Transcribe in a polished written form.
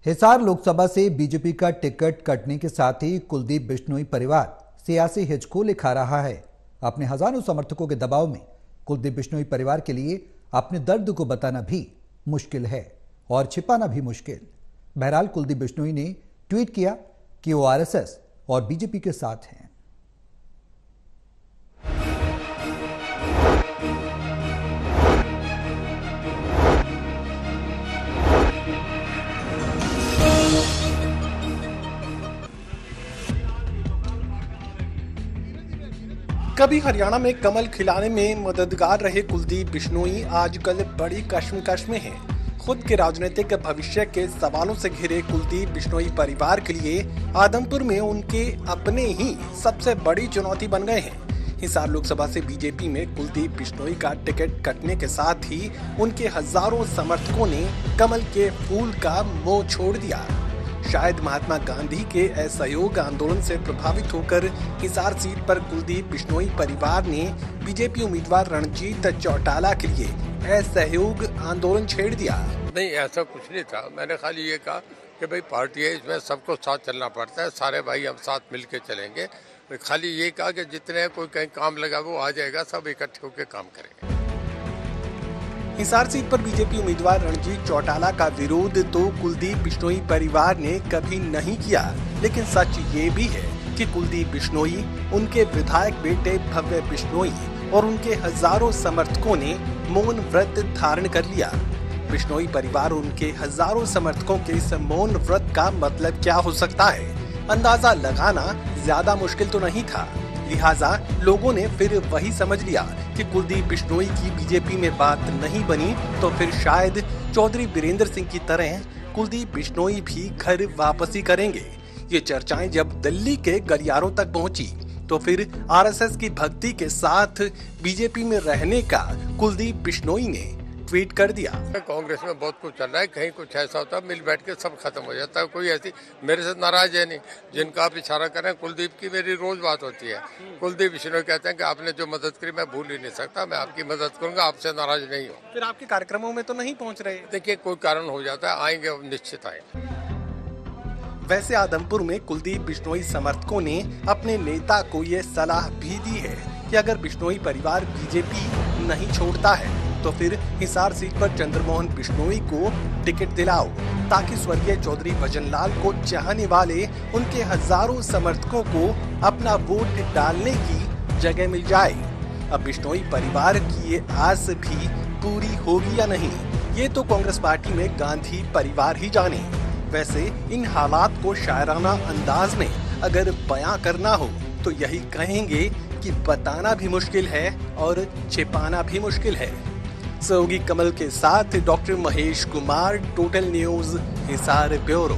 हिसार लोकसभा से बीजेपी का टिकट कटने के साथ ही कुलदीप बिश्नोई परिवार सियासी हिचकोले खा रहा है। अपने हजारों समर्थकों के दबाव में कुलदीप बिश्नोई परिवार के लिए अपने दर्द को बताना भी मुश्किल है और छिपाना भी मुश्किल। बहरहाल कुलदीप बिश्नोई ने ट्वीट किया कि वो आरएसएस और बीजेपी के साथ हैं। कभी हरियाणा में कमल खिलाने में मददगार रहे कुलदीप बिश्नोई आजकल बड़ी कश्मकश में हैं। खुद के राजनीतिक भविष्य के सवालों से घिरे कुलदीप बिश्नोई परिवार के लिए आदमपुर में उनके अपने ही सबसे बड़ी चुनौती बन गए हैं। हिसार लोकसभा से बीजेपी में कुलदीप बिश्नोई का टिकट कटने के साथ ही उनके हजारों समर्थकों ने कमल के फूल का मोह छोड़ दिया। शायद महात्मा गांधी के असहयोग आंदोलन से प्रभावित होकर हिसार सीट पर कुलदीप बिश्नोई परिवार ने बीजेपी उम्मीदवार रणजीत चौटाला के लिए असहयोग आंदोलन छेड़ दिया। नहीं, ऐसा कुछ नहीं था। मैंने खाली ये कहा कि भाई पार्टी है, इसमें सबको साथ चलना पड़ता है, सारे भाई हम साथ मिलके चलेंगे। खाली ये कहा कि जितने कोई कहीं काम लगा वो आ जाएगा, सब इकट्ठे होकर काम करेंगे। हिसार सीट पर बीजेपी उम्मीदवार रणजीत चौटाला का विरोध तो कुलदीप बिश्नोई परिवार ने कभी नहीं किया, लेकिन सच ये भी है कि कुलदीप बिश्नोई, उनके विधायक बेटे भव्य बिश्नोई और उनके हजारों समर्थकों ने मौन व्रत धारण कर लिया। बिश्नोई परिवार और उनके हजारों समर्थकों के इस मौन व्रत का मतलब क्या हो सकता है, अंदाजा लगाना ज्यादा मुश्किल तो नहीं था। लिहाजा लोगों ने फिर वही समझ लिया कि कुलदीप बिश्नोई की बीजेपी में बात नहीं बनी तो फिर शायद चौधरी बीरेंद्र सिंह की तरह कुलदीप बिश्नोई भी घर वापसी करेंगे। ये चर्चाएं जब दिल्ली के गलियारों तक पहुंची तो फिर आरएसएस की भक्ति के साथ बीजेपी में रहने का कुलदीप बिश्नोई ने ट्वीट कर दिया। कांग्रेस में बहुत कुछ चल रहा है, कहीं कुछ ऐसा होता है मिल बैठ के सब खत्म हो जाता है। कोई ऐसी मेरे से नाराज है नहीं। जिनका आप इशारा करें, कुलदीप की मेरी रोज बात होती है। कुलदीप बिश्नोई कहते हैं कि आपने जो मदद करी मैं भूल ही नहीं सकता, मैं आपकी मदद करूंगा, आपसे नाराज नहीं हूँ। फिर आपके कार्यक्रमों में तो नहीं पहुँच रहे? देखिए, कोई कारण हो जाता है, आएंगे निश्चित आएंगे। वैसे आदमपुर में कुलदीप बिश्नोई समर्थकों ने अपने नेता को ये सलाह भी दी है कि अगर बिश्नोई परिवार बीजेपी नहीं छोड़ता है तो फिर हिसार सीट पर चंद्रमोहन बिश्नोई को टिकट दिलाओ, ताकि स्वर्गीय चौधरी भजनलाल को चाहने वाले उनके हजारों समर्थकों को अपना वोट डालने की जगह मिल जाए। अब बिश्नोई परिवार की ये आस भी पूरी होगी या नहीं, ये तो कांग्रेस पार्टी में गांधी परिवार ही जाने। वैसे इन हालात को शायराना अंदाज में अगर बयां करना हो तो यही कहेंगे कि बताना भी मुश्किल है और छिपाना भी मुश्किल है। सहयोगी कमल के साथ doctor Mahesh Kumar, total news, Hisar bureau.